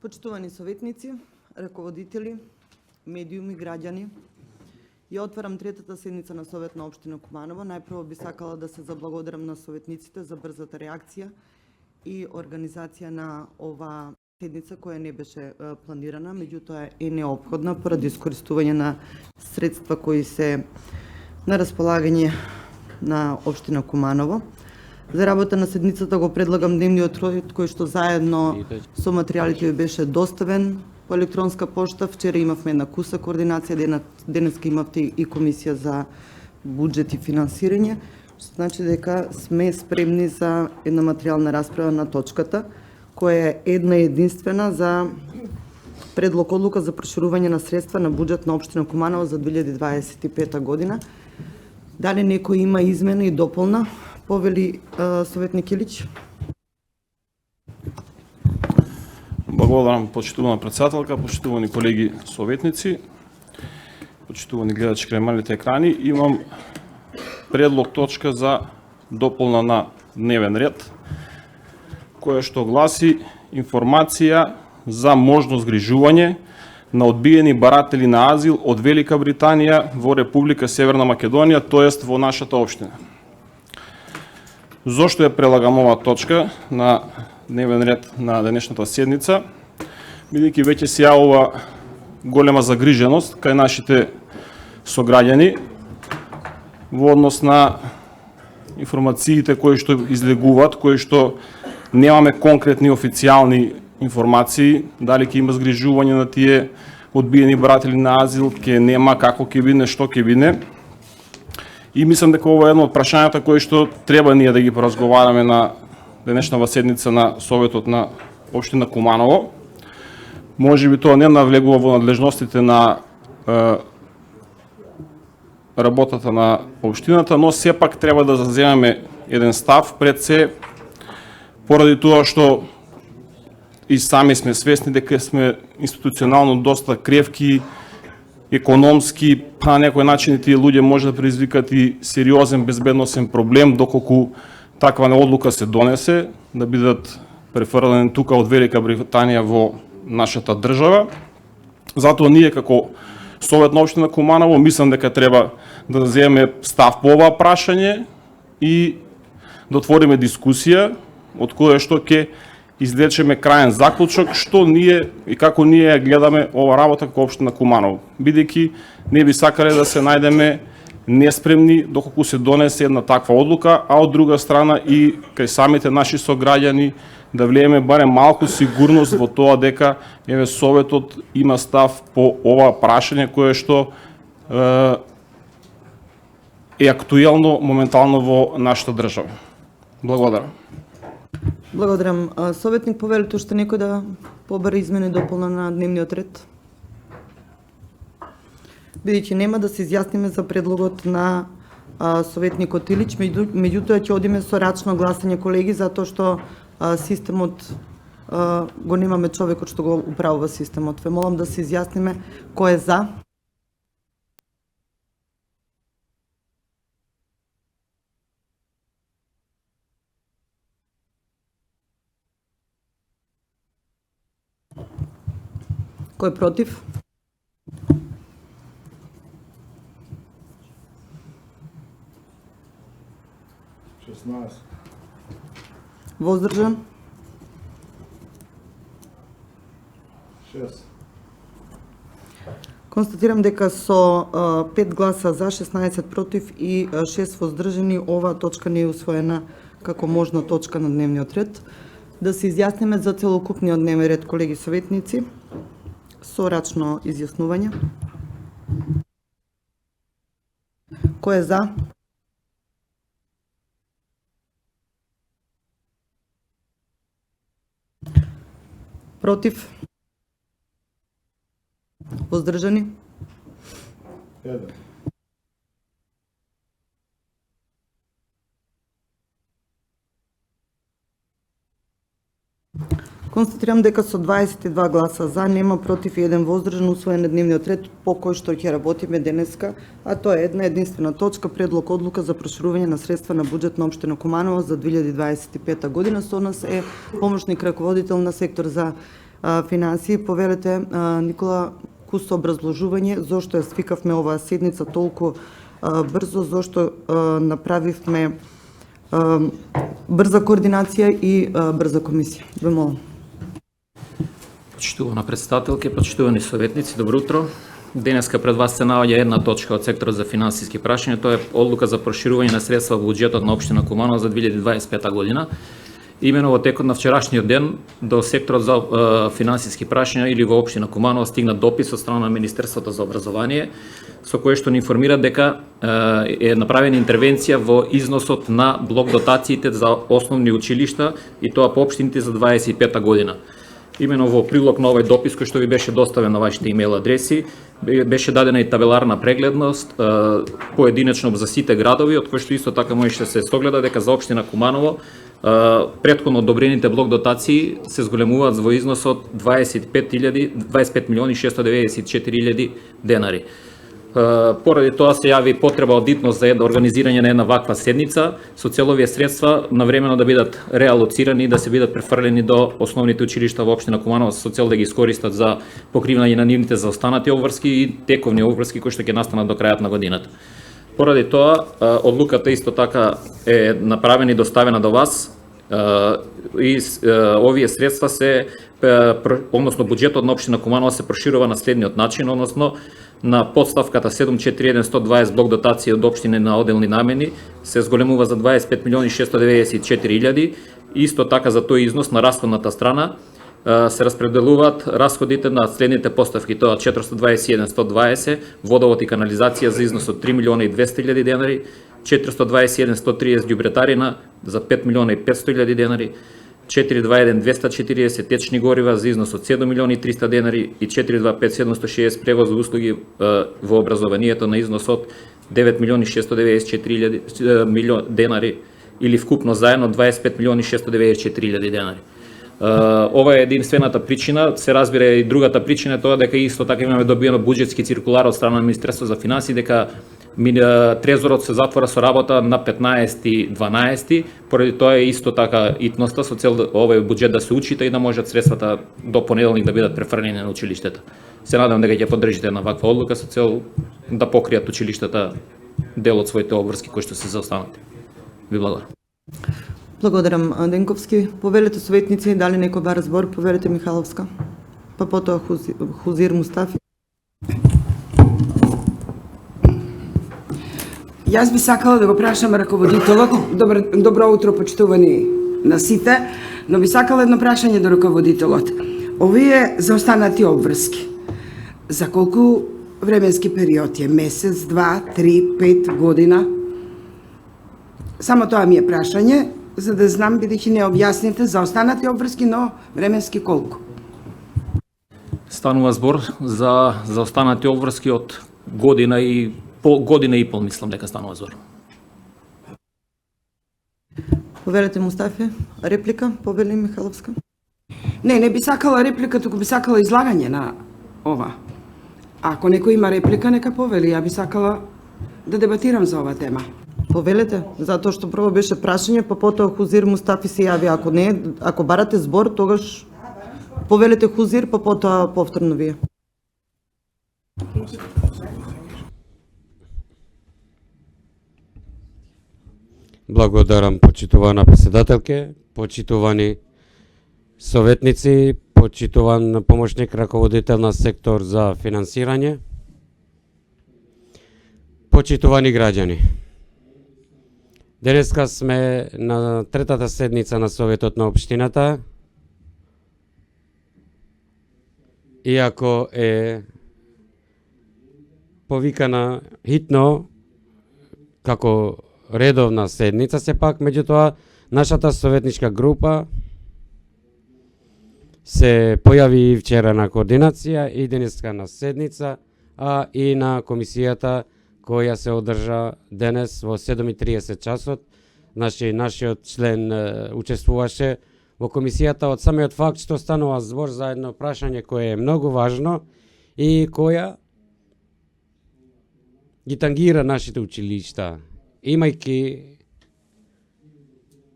Почитувани советници, раководители, медиуми, граѓани, ја отварам третата седница на Совет на општина Куманово. Најпрво би сакала да се заблагодарам на советниците за брзата реакција и организација на ова седница која не беше планирана, меѓутоа е неопходна поради искористување на средства кои се на располагање на општина Куманово. За работа на седницата го предлагам дневниот ред кој што заедно со материјалите ви беше доставен по електронска пошта. Вчера имавме една куса координација, денеска имавте и комисија за буџет и финансирање, што значи дека сме спремни за една материјална расправа на точката, која е една единствена за предлог одлука за проширување на средства на буџет на општина Куманово за 2025 година. Дали некој има измена и дополна? Повели советник Илич. Благодарам, почитувана председателка, почитувани колеги советници, почитувани гледачи крај малите екрани. Имам предлог точка за дополна на дневен ред, која што гласи информација за можно згрижување на одбиени баратели на азил од Велика Британија во Република Северна Македонија, тоест во нашата општина. Зошто ја прелагам оваа точка на дневен ред на денешната седница? Бидејќи веќе се јавува голема загриженост кај нашите сограѓани во однос на информациите кои што излегуваат, кои што немаме конкретни официјални информации, дали ќе има згрижување на тие одбиени баратели на азил, ќе нема, како ќе биде, што ќе биде. И мислам дека ова е едно од прашањата кои што треба ние да ги поразговараме на денешната седница на Советот на општина Куманово. Може би тоа не навлегува во надлежностите на работата на општината, но сепак треба да заземеме еден став пред се, поради тоа што и сами сме свесни дека сме институционално доста кревки, економски, па на некој начин тие луѓе може да предизвикат и сериозен безбедносен проблем доколку таква одлука се донесе, да бидат префрлени тука од Велика Британија во нашата држава. Затоа ние како Совет на општина Куманово мислам дека треба да земеме став по ова прашање и да отвориме дискусија од која што ќе извлечеме краен заклучок што ние и како ние гледаме ова работа како општина Куманово, бидејќи не би сакале да се најдеме неспремни доколку се донесе една таква одлука, а од друга страна и кај самите наши сограѓани да влиеме барем малку сигурност во тоа дека еве Советот има став по ова прашање кое што е актуелно моментално во нашата држава. Благодарам. Благодарам. Советник, повелите уште некој да побара измена и дополна на дневниот ред? Бидејќи нема, да се изјасниме за предлогот на советникот Илич, меѓутоа ќе одиме со рачно гласање, колеги, затоа што системот го немаме човекот што го управува системот. Ве молам да се изјасниме кој е за. Кој е против? Воздржан? 6. Констатирам дека со 5 гласа за, 16 против и 6 воздржани, оваа точка не е усвоена како можна точка на дневниот ред. Да се изјасниме за целокупниот дневен ред, колеги советници, со рачно изјаснување. Кој е за? Против? Воздржани? 1. Констатирам дека со 22 гласа за, нема против и 1 воздржан, усвоен дневниот ред по кој што ќе работиме денеска, а тоа е една единствена точка, предлог одлука за проширување на средства на буџет на општина Куманово за 2025 година. Со нас е помошник раководител на сектор за финансии, повелете Никола Кусто образложување зошто ја свикавме оваа седница толку брзо, зошто направивме брза координација и брза комисија. Ве молам. Почитувана председателке, почитувани советници, добро утро. Денеска пред вас се наоѓа една точка од секторот за финансиски прашања, тоа е одлука за проширување на средства во буџетот на општина Куманово за 2025 година. Имено во текот на вчерашниот ден до секторот за финансиски прашања или во општина Куманово стигна допис од страна на Министерството за образование со кое што ни информира дека е направена интервенција во износот на блок дотациите за основни училишта и тоа по општините за 25 година. Имено во прилог на овој допис кој што ви беше доставен на вашите имейл адреси, беше дадена и табеларна прегледност поединечно за сите градови, од кои што исто така можеше да се согледа дека за општина Куманово претходно одобрените блок дотации се зголемуваат во износ од 25.694.000 денари. Поради тоа се јави потреба од итност за организирање на една ваква седница, со цел овие средства навремено да бидат реалоцирани и да се бидат префрлени до основните училишта во општина Куманово со цел да ги искористат за покривање на нивните заостанати обврски и тековни обврски кои што ќе настанат до крајот на годината. Поради тоа, одлуката исто така е направена и доставена до вас и овие средства се, односно буџетот на општина Куманово се проширува на следниот начин, односно на подставката 74120 блок дотација од општини на одделни намени се зголемува за 25.694.000. Исто така за тој износ на расходната страна се распределуваат расходите на следните поставки, тоа 421.120 водовод и канализација за износ од 3.200.000 денари, 421.130 ѓубретарина за 5.500.000 денари, 421.240 течни горива за износ од 7.300.000 денари и 425.760 превоз за услуги во образованието на износ од 9.694.000 денари или вкупно заедно 25.694.000 денари. Ова е единствената причина, се разбира и другата причина е тоа дека исто така имаме добиено буџетски циркулар од страна на Министерството за финансии дека трезорот се затвора со работа на 15.12. Поради тоа е исто така итноста со цел овој буџет да се учита и да можат средствата до понеделник да бидат префрлени на училиштата. Се надам дека ќе поддржите на ваква одлука со цел да покријат училиштата дел од своите обврски кои што се заостанати. Ви благодарам. Благодарам, Денковски. Повелете советници, дали некој бара збор? Повелете Михаловска. Па потоа Хузир Мустафи. Јас би сакала да го прашам раководителот. Добро утро, почитувани на сите, но би сакала едно прашање до раководителот. Овие заостанати обврски, за колку временски период е? Месец, 2, 3, 5 година? Само тоа ми е прашање, за да знам, бидејќи не објасните за останати обврски, но временски колку? Станува збор за останати обврски од година и пол, мислам дека станува збор. Повелете Мустафи. Реплика? Повели Михаловска. Не би сакала реплика, туку би сакала излагање на ова. Ако некој има реплика, нека повели. Ја би сакала да дебатирам за ова тема. Повелете, затоа што прво беше прашање, па потоа Хузир Мустафи се јави. Ако не, ако барате збор, тогаш повелете Хузир, па потоа повторно вие. Благодарам, почитувана председателке, почитувани советници, почитуван помошник раководител на сектор за финансирање, почитувани граѓани. Денеска сме на третата седница на Советот на општината. Иако е повикана хитно како редовна седница, сепак, меѓутоа, нашата советничка група се појави и вчера на координација и денеска на седница, а и на комисијата која се одржа денес во 7:30 часот. Нашиот член учествуваше во комисијата од самиот факт што станува збор за едно прашање кое е многу важно и која ги тангира нашите училишта, имајќи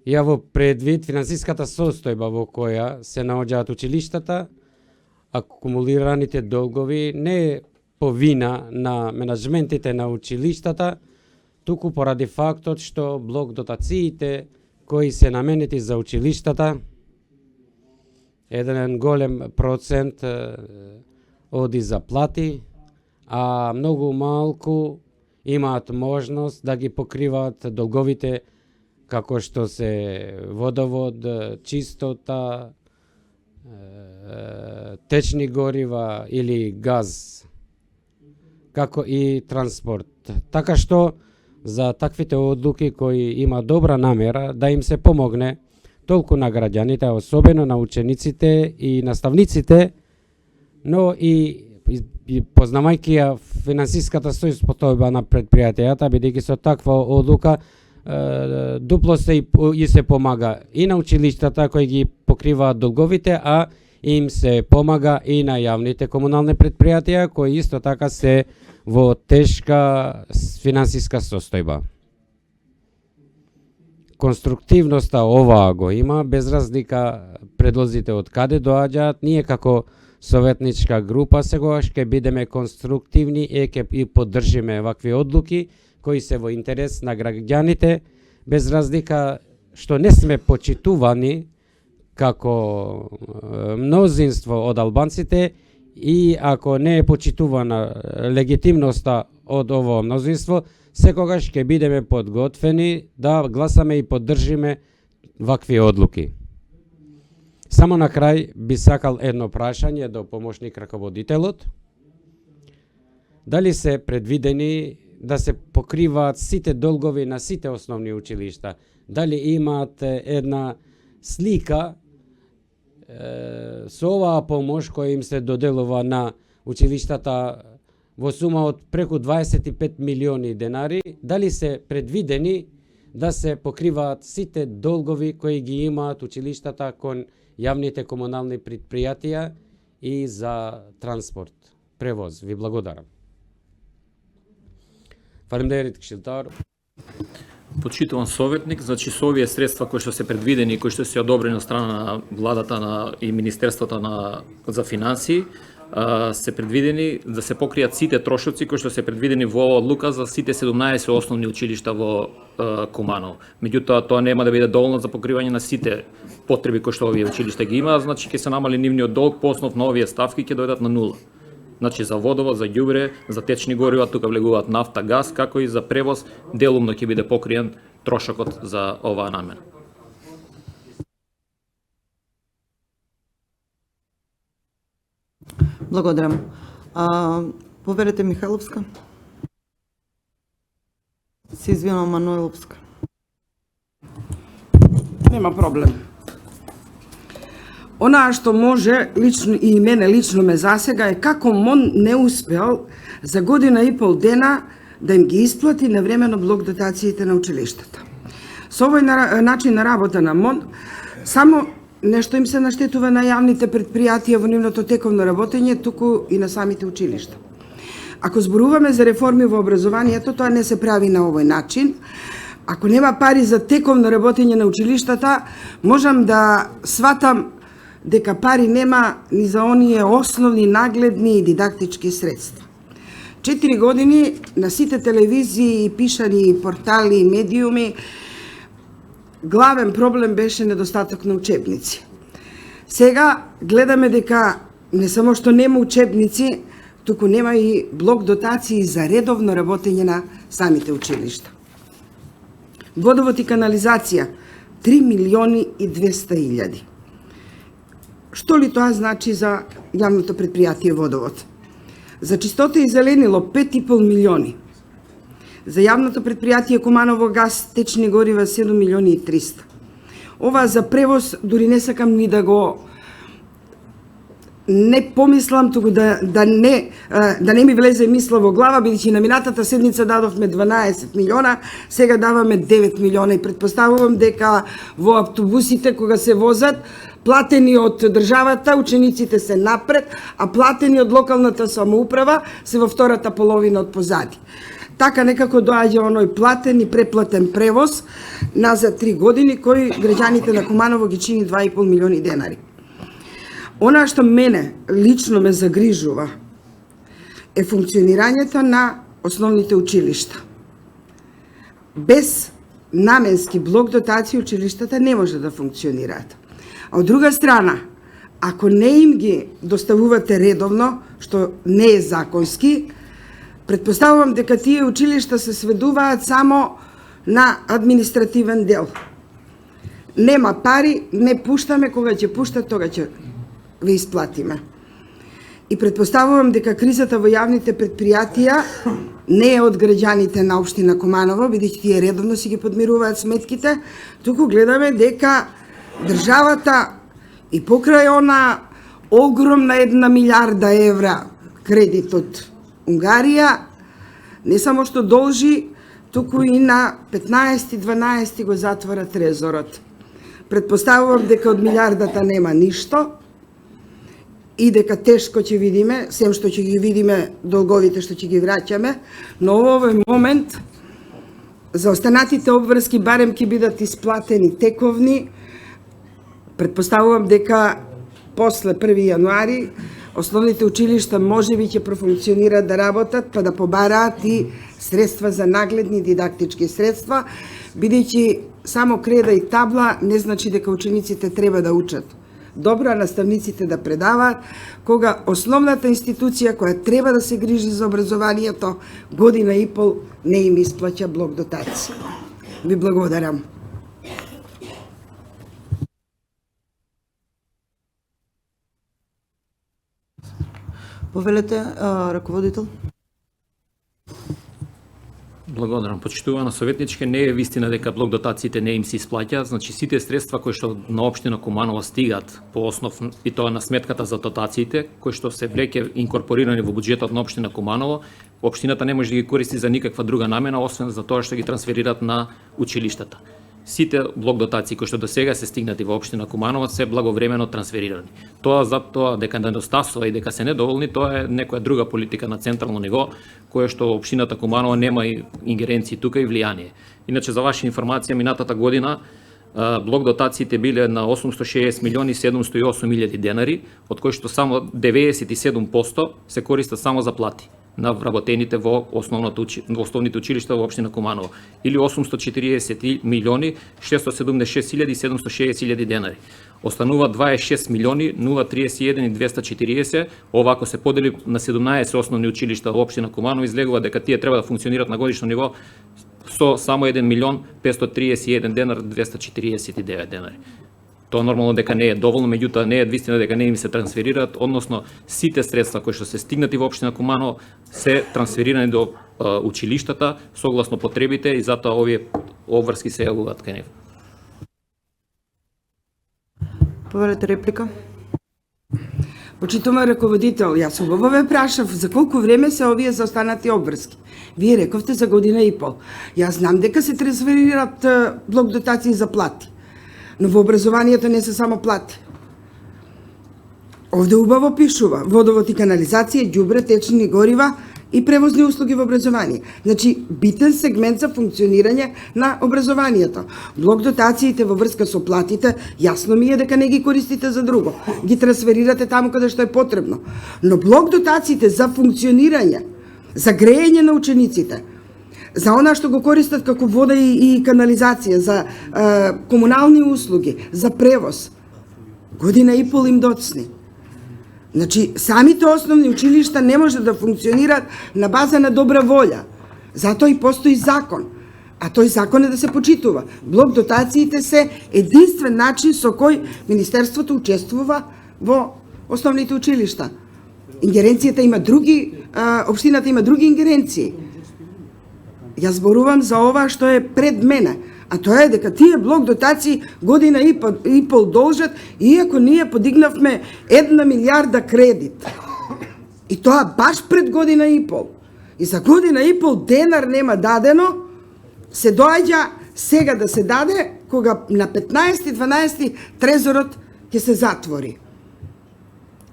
ја во предвид финансиската состојба во која се наоѓаат училиштата, акумулираните долгови не е по вина на менаџментите на училиштата, туку поради фактот што блок дотациите кои се наменети за училиштата, еден голем процент оди за плати, а многу малку имаат можност да ги покриваат долговите како што се водовод, чистота, течни горива или газ, како и транспорт. Така што за таквите одлуки кои има добра намера да им се помогне толку на граѓаните, особено на учениците и наставниците, но и познавајќи ја финансиската состојба на предпријатијата, бидејќи со таква одлука дупло се и се помага и на училиштата кои ги покриваат долговите, а им се помага и на јавните комунални предпријатија кои исто така се во тешка финансиска состојба. Конструктивноста оваа го има, без разлика предлозите од каде доаѓаат. Ние како советничка група сегогаш ќе бидеме конструктивни и ќе поддржиме вакви одлуки кои се во интерес на граѓаните, без разлика што не сме почитувани како мнозинство од албанците и ако не е почитувана легитимноста од ово мнозинство, секогаш ќе бидеме подготвени да гласаме и поддржиме вакви одлуки. Само на крај би сакал едно прашање до помошник раководителот. Дали се предвидени да се покриваат сите долгови на сите основни училишта? Дали имаат една слика со оваа помош која им се доделува на училиштата во сума од преку 25 милиони денари, дали се предвидени да се покриваат сите долгови кои ги имаат училиштата кон јавните комунални предпријатија и за транспорт, превоз? Ви благодарам. Фалемдерит Кшилтар. Почитуван советник, значи со овие средства кои што се предвидени, кои што се одобрени од страна на владата и Министерството за финансии, се предвидени да се покријат сите трошоци кои што се предвидени во оваа одлука за сите 17 основни училишта во Куманово. Меѓутоа тоа нема да биде доволно за покривање на сите потреби кои што овие училишта ги имаат, значи ќе се намали нивниот долг по основ на овие ставки ќе дојдат на нула. Значи за водовод, за ѓубре, за течни горива, тука влегуваат нафта, газ, како и за превоз, делумно ќе биде покриен трошокот за оваа намена. Благодарам. Поверете Михайловска. Се извинувам, Мануиловска. Нема проблем. Онаа што може лично и мене лично ме засега е како МОН не успеал за година и пол дена да им ги исплати навремено блок дотациите на училиштата. Со овој начин на работа на МОН само нешто им се наштетува на јавните предпријатија во нивното тековно работење, туку и на самите училишта. Ако зборуваме за реформи во образованието, тоа не се прави на овој начин. Ако нема пари за тековно работење на училиштата, можам да сватам дека пари нема ни за оние основни, нагледни и дидактички средства. 4 години на сите телевизии, пишани, портали, медиуми, главен проблем беше недостаток на учебници. Сега гледаме дека не само што нема учебници, туку нема и блок дотации за редовно работење на самите училишта. Водовод и канализација 3 милиони и 200 илјади. Што ли тоа значи за јавното предпријатие Водовод? За чистота и зеленило 5,5 милиони. За јавното предпријатие Куманово газ, течни горива 7 милиони и 300. Ова за превоз дури не сакам ни да го не помислам, туку да не ми влезе мисла во глава, бидејќи на минатата седница дадовме 12 милиона, сега даваме 9 милиона и претпоставувам дека во автобусите кога се возат, платени од државата, учениците се напред, а платени од локалната самоуправа се во втората половина од позади. Така некако доаѓа оној платен и преплатен превоз назад 3 години, кој граѓаните на Куманово ги чини 2,5 милиони денари. Она што мене лично ме загрижува е функционирањето на основните училишта. Без наменски блок дотации училиштата не може да функционираат. А од друга страна, ако не им ги доставувате редовно, што не е законски, предпоставувам дека тие училишта се сведуваат само на административен дел. Нема пари, не пуштаме, кога ќе пуштат, тога ќе ве исплатиме. И предпоставувам дека кризата во јавните предпријатија не е од граѓаните на општина Куманово, бидејќи тие редовно си ги подмируваат сметките, туку гледаме дека државата и покрај она огромна 1 милиарда евра кредит од Унгарија, не само што должи, туку и на 15-12 го затвора трезорот. Предпоставувам дека од милиардата нема ништо и дека тешко ќе видиме, сем што ќе ги видиме долговите што ќе ги враќаме, но во овој момент за останатите обврски барем ќе бидат исплатени тековни. Предпоставувам дека после 1 јануари основните училишта можеби ќе профункционираат да работат, па да побараат и средства за нагледни дидактички средства, бидејќи само креда и табла не значи дека учениците треба да учат добро, а наставниците да предаваат, кога основната институција која треба да се грижи за образованието 1,5 година не им исплаќа блок дотација. Ви благодарам. Повелете, раководител. Благодарам. Почитувана советничке, не е вистина дека блок дотациите не им се исплаќаат, значи сите средства кои што на општина Куманово стигаат по основ и тоа на сметката за дотациите, кои што се веќе инкорпорирани во буџетот на општина Куманово, општината не може да ги користи за никаква друга намена освен за тоа што ги трансферираат на училиштата. Сите блок дотации кои што до сега се стигнати во општина Куманово се благовремено трансферирани. Тоа за тоа дека недостасува и дека се недоволни, тоа е некоја друга политика на централно ниво, која што општината Куманово нема и ингеренции тука и влијание. Иначе за ваша информација, минатата година блок дотациите биле на 860 милиони 708 илјади денари, од кои што само 97% се користат само за плати на вработените во основните училишта во општина Куманово, или 840 милиони 676 илјади 760 илјади денари. Останува 26 милиони 031 и 240, ова ако се подели на 17 основни училишта во општина Куманово, излегува дека тие треба да функционираат на годишно ниво со само 1 милион 531 денар 249 денари. Тоа нормално дека не е доволно, меѓутоа не е вистина дека не им се трансферираат, односно сите средства кои што се стигнати во општина Куманово се трансферирани до училиштата согласно потребите и затоа овие обврски се јавуваат кај нив. Повелете реплика. Почитуван раководител, јас убаво ве прашав за колку време се овие за останати обврски. Вие рековте за 1,5 година. Јас знам дека се трансферираат блок дотации за плати. Но во образованието не се само плати. Овде убаво пишува водовод и канализација, ѓубре, течни горива и превозни услуги во образование. Значи, битен сегмент за функционирање на образованието. Блок дотациите во врска со платите, јасно ми е дека не ги користите за друго. Ги трансферирате таму каде што е потребно. Но блок дотациите за функционирање, за грејење на учениците, за она што го користат како вода и канализација, за комунални услуги, за превоз, 1,5 година им доцни. Значи, самите основни училишта не може да функционираат на база на добра волја. Затоа и постои закон. А тој закон е да се почитува. Блок дотациите се единствен начин со кој Министерството учествува во основните училишта. Ингеренцијата има други, општината има други ингеренции. Јас зборувам за ова што е пред мене, а тоа е дека тие блок дотации 1,5 година должат, иако ние подигнавме 1 милиарда кредит. И тоа баш пред 1,5 година. И за 1,5 година денар нема дадено, се доаѓа сега да се даде, кога на 15-12 трезорот ќе се затвори.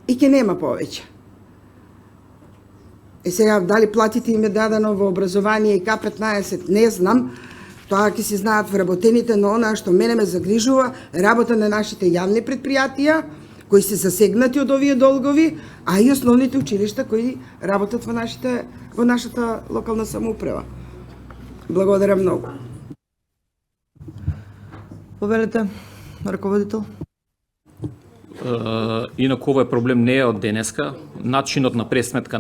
И ќе нема повеќе. И сега, дали платите им е дадено во образование и К-15, не знам, тоа ќе си знаат вработените, но она што мене ме загрижува, работа на нашите јавни предпријатија, кои се засегнати од овие долгови, а и основните училишта кои работат во нашата локална самоуправа. Благодарам многу. Повелете, раководител. Инаку овој проблем не е од денеска. Начинот на пресметка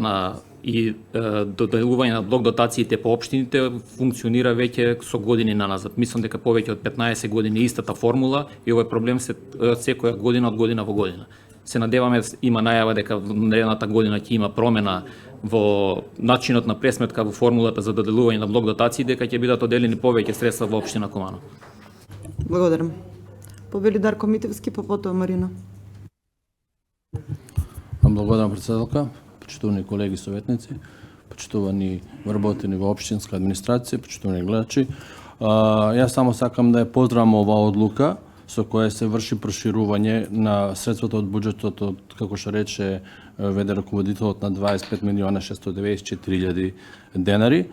и доделување на блок дотациите по општините функционира веќе со години наназад. Мислам дека повеќе од 15 години истата формула и овој проблем се секоја година од година во година. Се надеваме, има најава дека наредната година ќе има промена во начинот на пресметка во формулата за доделување на блок дотации, дека ќе бидат оделени повеќе средства во општина Куманово. Благодарам. Повели Дарко Митевски, па потоа Марина. Благодарам, председателка, почитувани колеги советници, почитувани вработени во општинска администрација, почитувани гледачи. Јас само сакам да ја поздравам оваа одлука со која се врши проширување на средствата од буџетот од, како што рече веде раководителот, на 25.694.000 денари.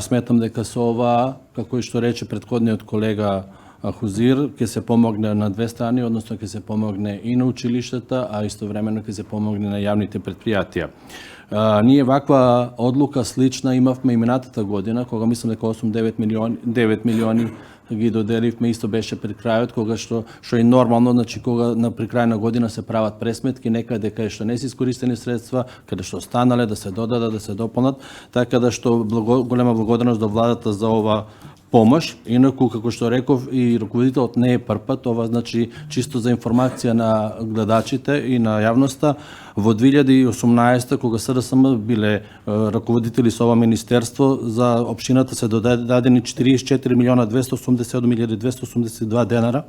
Сметам дека со ова, како и што рече претходниот колега Хузир, ќе се помогне на две страни, односно ќе се помогне и на училиштата, а истовремено ќе се помогне на јавните предпријатија. Ние ваква одлука слична имавме и минатата година, кога мислам дека 9 милиони ги доделивме, исто беше пред крајот, кога што е нормално, значи кога при крај на година се прават пресметки, некаде кај што не се искористени средства, каде што останале да се додадат, да се дополнат, така да што голема благодарност до владата за ова помош. Инаку, како што реков, и раководителот не е првпат, ова значи чисто за информација на гледачите и на јавноста. Во 2018, кога СДСМ биле раководители со ова министерство, за општината се дадени 44.287.282 денара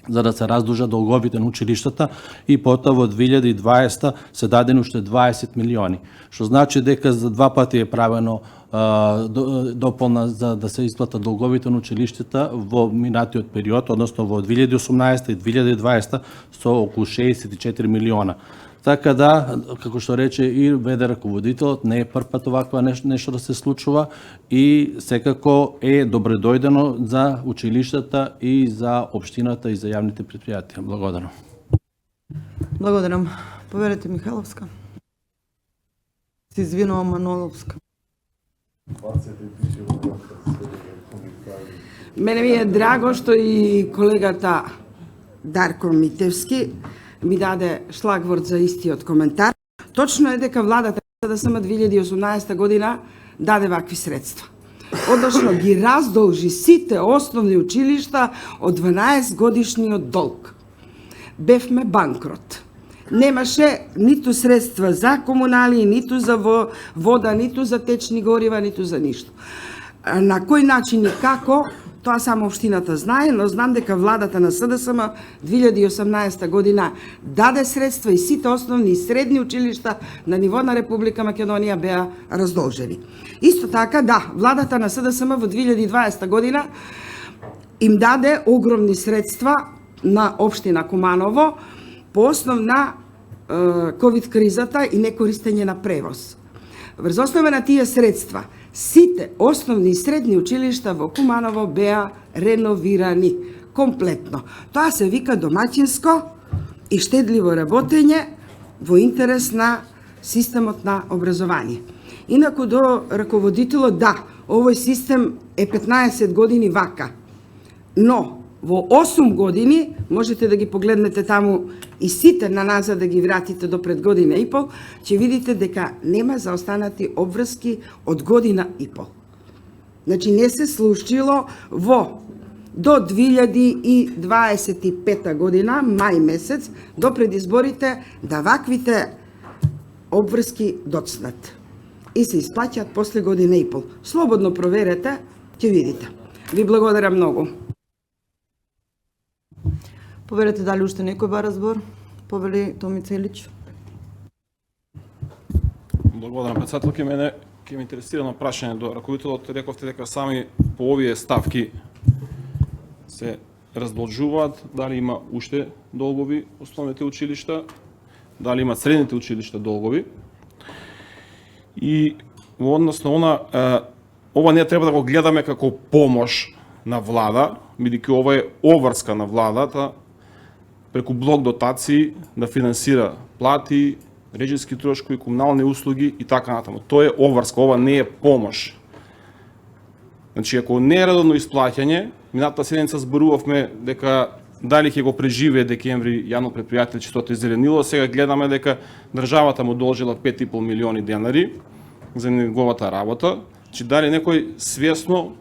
за да се раздужат долговите на училиштата, и потоа во 2020 се дадени уште 20 милиони. Што значи дека за два пати е правено дополна за да се исплатат долговите на училиштата во минатиот период, односно во 2018 и 2020 со околу 64 милиона. Така да, како што рече и веде раководителот, не е прв пат оваква нешто да се случува и секако е добредојдено за училиштата и за општината и за јавните предпријатија. Благодарам. Благодарам. Поверете Михайловска. Се извинувам, Маноловска. Мене ми е драго што и колегата Дарко Митевски ми даде шлагворд за истиот коментар. Точно е дека владата да сама 2018 година даде вакви средства. Односно ги раздолжи сите основни училишта од 12 годишниот долг. Бевме банкрот. Немаше ниту средства за комунали, ниту за вода, ниту за течни горива, ниту за ништо. На кој начин и како, тоа само општината знае, но знам дека владата на СДСМ 2018 година даде средства и сите основни и средни училишта на ниво на Република Македонија беа раздолжени. Исто така, да, владата на СДСМ во 2020 година им даде огромни средства на општина Куманово по основ на ковид кризата и некористење на превоз. Врз основа на тие средства, сите основни и средни училишта во Куманово беа реновирани комплетно. Тоа се вика домаќинско и штедливо работење во интерес на системот на образование. Инаку до раководителот, да, овој систем е 15 години вака, но во 8 години, можете да ги погледнете таму и сите на назад да ги вратите до пред година и пол, ќе видите дека нема заостанати обврски од година и пол. Значи не се случило до 2025 година, мај месец, до пред изборите, да ваквите обврски доцнат и се исплаќаат после година и пол. Слободно проверете, ќе видите. Ви благодарам многу. Поверете дали уште некој бара збор? Повели Томи Целич. Благодарам, председателки. Мене ќе ме интересира на прашање до раководителот. Рековте дека сами по овие ставки се раздолжуваат, дали има уште долгови основните училишта, дали има средните училишта долгови. И во однос на ова не треба да го гледаме како помош на влада, бидејќи ова е обврска на владата преку блок дотации да финансира плати, режиски трошкови, комунални услуги и така натаму. Тоа е обврска, ова не е помош. Значи, ако не е редовно исплаќање, минатата седмица зборувавме дека дали ќе го преживее декември јавно предпријатие чистото и зеленило, сега гледаме дека државата му должила 5,5 милиони денари за неговата работа, че дали некој свесно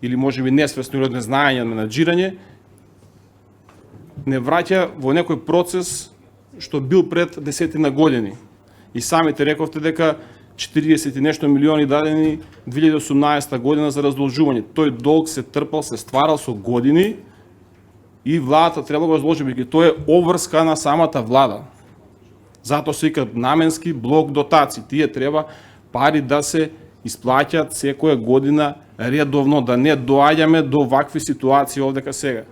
или можеби несвесно или од незнаење, менаџирање, не враќа во некој процес што бил пред 10 години. И самите рековте дека 40 и нешто милиони дадени 2018 година за раздолжување. Тој долг се трпал, се стварал со години и владата треба да го разложи, бидејќи тоа е обврска на самата влада. Затоа се вика наменски блок дотации. Тие треба пари да се исплаќаат секоја година редовно, да не доаѓаме до вакви ситуации овдека сега.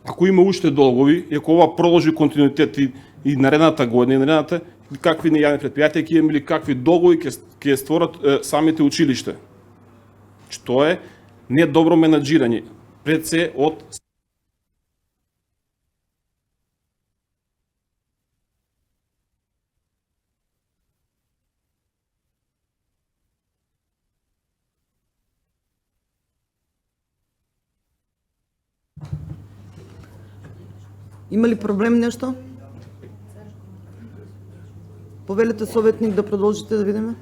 Ако има уште долгови, и ако ова продолжи континуитет и наредната година, и наредната, какви нејавни предпријатија ќе имаме или какви долгови ќе створат самите училишта. Што е недобро менаџирање, пред се од Има ли проблем нешто? Повелете советник да продолжите да видиме.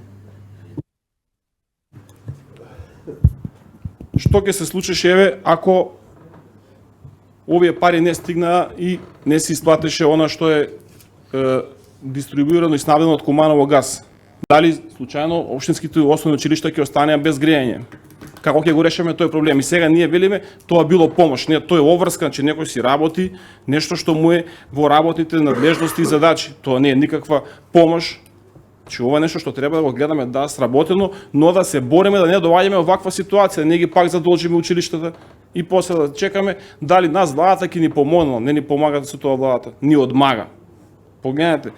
што ќе се случеше еве ако овие пари не стигнаа и не се исплатеше она што е дистрибуирано и снабдено од Куманово газ. Дали случајно општинските основни училишта ќе останеа без грејење? Како ќе го решиме тој проблем? И сега ние велиме тоа било помош, не, тоа е обврска, че некој си работи нешто што му е во работните надлежности и задачи. Тоа не е никаква помош. Че ова е нешто што треба да го гледаме да сработено, но да се бориме да не доаѓаме во ваква ситуација, да не ги пак задолжиме училиштата и после да чекаме дали нас владата ќе ни помогнала, не ни помага со тоа владата, ни одмага. Погледнете,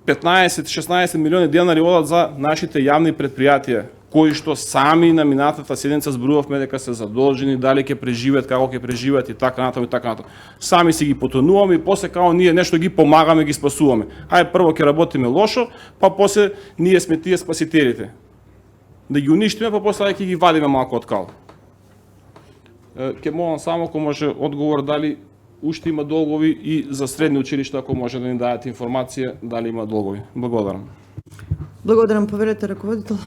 15-16 милиони денари одат за нашите јавни предпријатија, кои што сами на минатата седмица зборувавме дека се задолжени, дали ќе преживеат, како ќе преживеат и така натаму и така натаму. Сами си ги потонуваме и после као ние нешто ги помагаме, ги спасуваме. Ајде прво ќе работиме лошо, па после ние сме тие спасителите. Да ги уништиме, па после ќе ги вадиме малку од кал. Ќе молам само ако може одговор дали уште има долгови и за средни училишта, ако може да ни дадете информација дали има долгови. Благодарам. Благодарам, повелете раководител.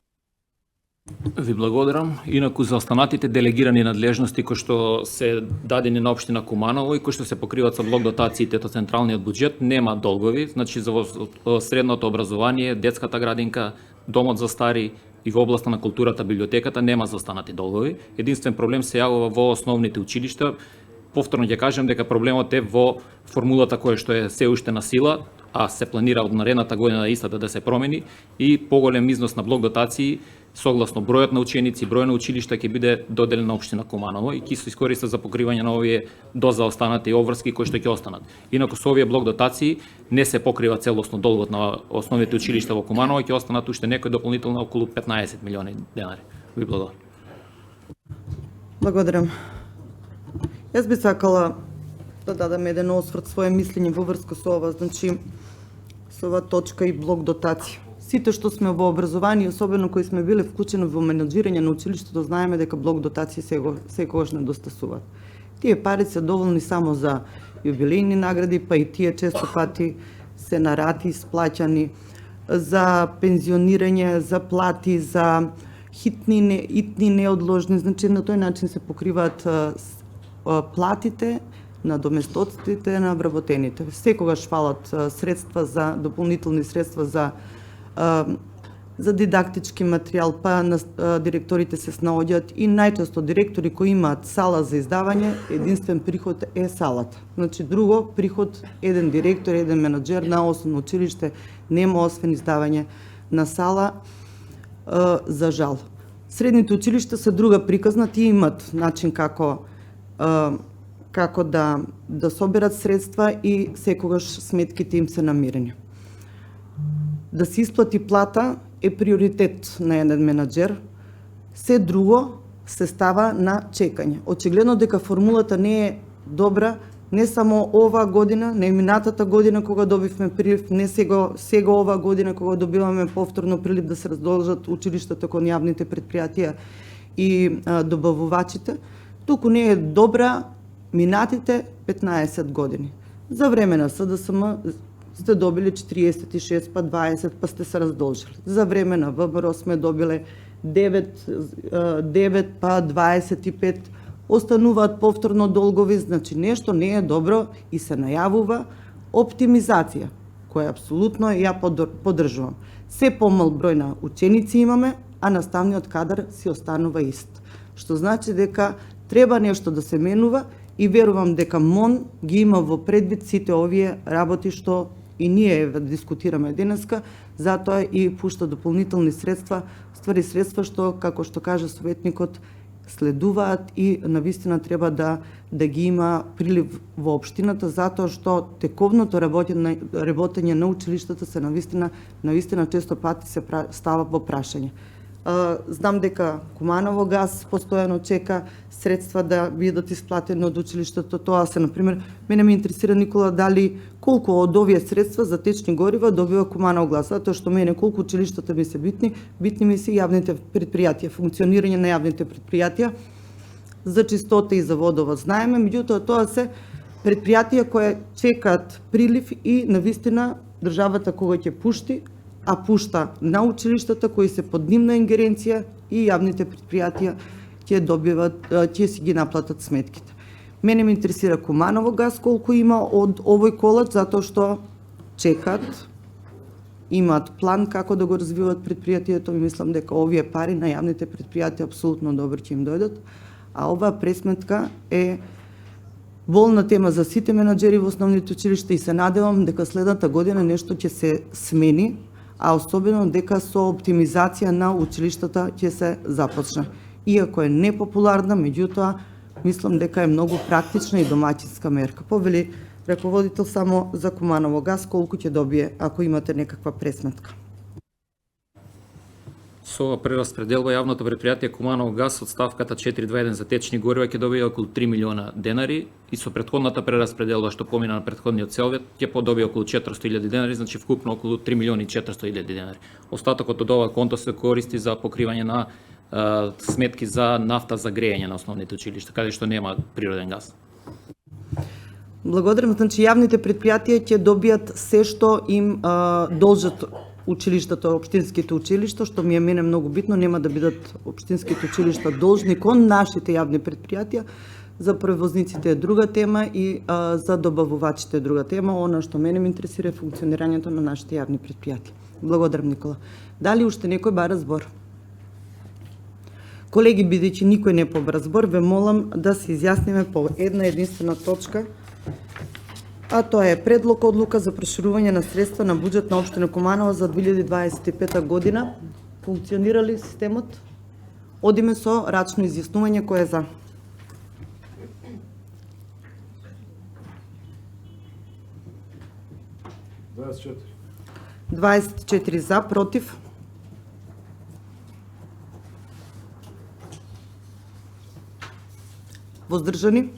Ви благодарам. Инаку за останатите делегирани надлежности кои што се дадени на општина Куманово и кои што се покриваат со блок дотациите од централниот буџет, нема долгови. Значи за средното образование, детската градинка, домот за стари и во областа на културата, библиотеката нема заостанати долгови. Единствен проблем се јавува во основните училишта. Повторно ќе кажем дека проблемот е во формулата која што е се уште на сила, а се планира од наредната година истата да се промени и поголем износ на блок дотации согласно бројот на ученици, број на училишта ќе биде доделен на општина Куманово и ќе се искориста за покривање на овие дозаостанати обврски кои што ќе останат. Инаку со овие блок дотации не се покрива целосно долгот на основните училишта во Куманово, ќе останат уште некои дополнително околу 15 милиони денари. Ви благодарам. Благодарам. Јас би сакала да дадам еден осврт своje мислење во врска со ова, значи со ова точка и блок дотација. Сите што сме во образование, особено кои сме биле вклучени во менаџирање на училиштето, знаеме дека блок дотации секогаш недостасуваат. Тие пари се доволни само за јубилејни награди, па и тие често пати се на рати исплаќани за пензионирање, за плати, за итни неодложни, значи на тој начин се покриваат платите на доместоците на вработените. Секогаш фалат средства за дополнителни средства за дидактички материјал, па на директорите се снаоѓаат и најчесто директори кои имаат сала за издавање, единствен приход е салата. Значи друго приход, еден директор, еден менаџер на основно училиште нема освен издавање на сала, за жал. Средните училишта се друга приказна, тие имат начин како да соберат средства и секогаш сметките им се намирени. Да се исплати плата е приоритет на еден менаџер. Се друго се става на чекање. Очигледно дека формулата не е добра, не само ова година, не минатата година кога добивме прилив, не сега ова година кога добиваме повторно прилив да се раздолжат училиштата кон јавните предпријатија и добавувачите, туку не е добра минатите 15 години. За време на СДСМ сте добили 46, па 20, па сте се раздолжили. За време на ВМРО сме добиле 9 па 25, остануваат повторно долгови, значи нешто не е добро и се најавува оптимизација, која апсолутно ја поддржувам. Се помал број на ученици имаме, а наставниот кадар си останува ист. Што значи дека треба нешто да се менува и верувам дека МОН ги има во предвид сите овие работи што и ние дискутираме денеска, затоа и пушта дополнителни средства, ствари средства што, како што каже советникот, следуваат и навистина треба да ги има прилив во општината, затоа што тековното работење на училиштата се навистина често пати се става во прашање. Знам дека Куманово газ постојано чека средства да бидат исплатени од училиштето. Тоа се, например, мене ме интересира, Никола, дали колку од овие средства за течни горива добива Куманово газ, затоа што мене колку училиштата ми се битни ми се јавните предпријатија, функционирање на јавните предпријатија за чистота и за водовод. Знаеме, меѓутоа тоа се предпријатија кои чекаат прилив и навистина државата кога ќе пушти, а пушта на училиштата кои се под нивна ингеренција и јавните предпријатија ќе си ги наплатат сметките. Мене ме интересира Куманово газ колку има од овој колач, затоа што чекаат, имаат план како да го развиваат предпријатието и мислам дека овие пари на јавните предпријатија апсолутно добро ќе им дојдат, а оваа пресметка е болна тема за сите менаџери во основните училишта и се надевам дека следната година нешто ќе се смени, а особено дека со оптимизација на училиштата ќе се започне. Иако е непопуларна, меѓутоа, мислам дека е многу практична и домаќинска мерка. Повели раководител само за Куманово газ, колку ќе добие ако имате некаква пресметка? Со ова прераспределба јавното предпријатие Куманово газ од ставката 421 за течни горива ќе добие околу 3 милиона денари и со претходната прераспределба што помина на претходниот совет ќе подобие околу 400.000 денари, значи вкупно околу 3 милиони 400.000 денари. Остатокот од ова конто се користи за покривање на сметки за нафта за грејење на основните училишта, каде што нема природен газ. Благодарам, значи јавните предпријатија ќе добијат се што им должат училиштата, општинските училишта, што ми е мене многу битно, нема да бидат општинските училишта должни кон нашите јавни предпријатија. За превозниците е друга тема и за добавувачите е друга тема. Она што мене ме интересира е функционирањето на нашите јавни предпријатија. Благодарам, Никола. Дали уште некој бара збор? Колеги, бидејќи никој не побара збор, ве молам да се изјасниме по една единствена точка, а тоа е предлог одлука за проширување на средства на буџет на општина Куманово за 2025 година. Функционира ли системот? Одиме со рачно изјаснување, кој е за? Дваесет 24 за, против? Воздржани?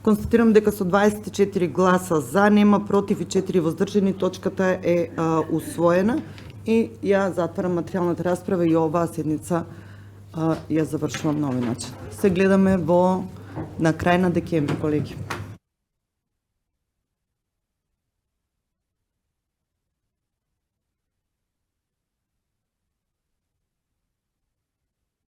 Констатирам дека со 24 гласа за, нема против и 4 воздржани, точката е усвоена и ја затварам материјалната расправа и оваа седница ја завршувам на овој начин. Се гледаме на крај на декември, колеги.